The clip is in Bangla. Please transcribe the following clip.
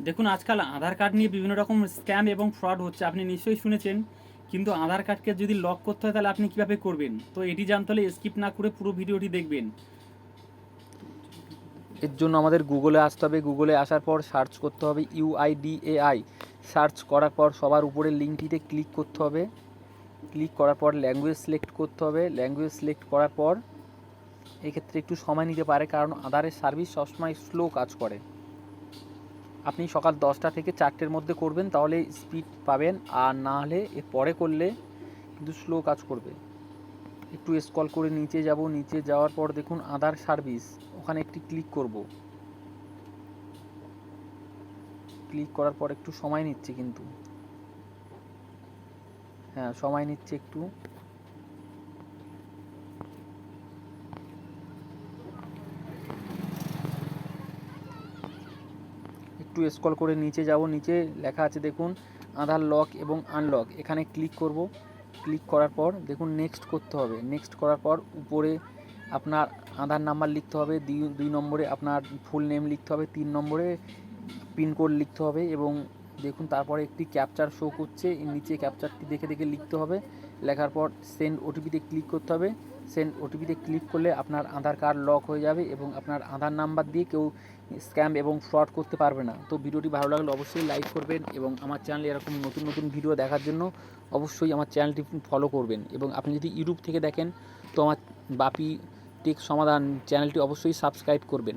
দেখুন, আজকাল আধার কার্ড নিয়ে বিভিন্ন রকম স্ক্যাম এবং ফ্রড হচ্ছে, আপনি নিশ্চয়ই শুনেছেন। কিন্তু আধার কার্ডকে যদি লক করতে হয় তাহলে আপনি কিভাবে করবেন, তো এটি জানতে হলে স্কিপ না করে পুরো ভিডিওটি দেখবেন। এর জন্য আমাদের গুগলে আসতে হবে। গুগলে আসার পর সার্চ করতে হবে UIDAI। সার্চ করার পর সবার উপরের লিঙ্কটিতে ক্লিক করতে হবে। ক্লিক করার পর ল্যাঙ্গুয়েজ সিলেক্ট করতে হবে। ল্যাঙ্গুয়েজ সিলেক্ট করার পর এক্ষেত্রে একটু সময় নিতে পারে, কারণ আধারের সার্ভিস সবসময় স্লো কাজ করে। আপনি সকাল 10টা থেকে 4টের মধ্যে করবেন, তাহলে স্পিড পাবেন, আর না হলে এর পরে করলে কিন্তু স্লো কাজ করবে। একটু স্ক্রল করে নিচে যাব। নিচে যাওয়ার পর দেখুন আধার সার্ভিস, ওখানে একটি ক্লিক করব। ক্লিক করার পর একটু সময় নিচ্ছে কিন্তু, হ্যাঁ সময় নিচ্ছে একটু। একটু স্ক্রল করে নিচে যাব। নিচে লেখা আছে দেখুন আধার লক এবং আনলক, এখানে ক্লিক করব। ক্লিক করার পর দেখুন নেক্সট করতে হবে। নেক্সট করার পর উপরে আপনার আধার নাম্বার লিখতে হবে, 2 নম্বরে আপনার ফুল নেম লিখতে হবে, 3 নম্বরে পিনকোড লিখতে হবে, এবং দেখুন তারপরে একটি ক্যাপচার শো করছে, নিচে ক্যাপচারটি দেখে দেখে লিখতে হবে। লেখার পর সেন্ড ওটিপিতে ক্লিক করতে হবে। সেন্ড ওটিপিতে ক্লিক করলে আপনার আধার কার্ড লক হয়ে যাবে এবং আপনার আধার নাম্বার দিয়ে কেউ স্ক্যাম এবং ফ্রড করতে পারবে না। তো ভিডিওটি ভালো লাগলে অবশ্যই লাইক করবেন, এবং আমার চ্যানেলে এরকম নতুন নতুন ভিডিও দেখার জন্য অবশ্যই আমার চ্যানেলটি ফলো করবেন। এবং আপনি যদি ইউটিউব থেকে দেখেন তো আমার বাপি টেক সমাধান চ্যানেলটি অবশ্যই সাবস্ক্রাইব করবেন।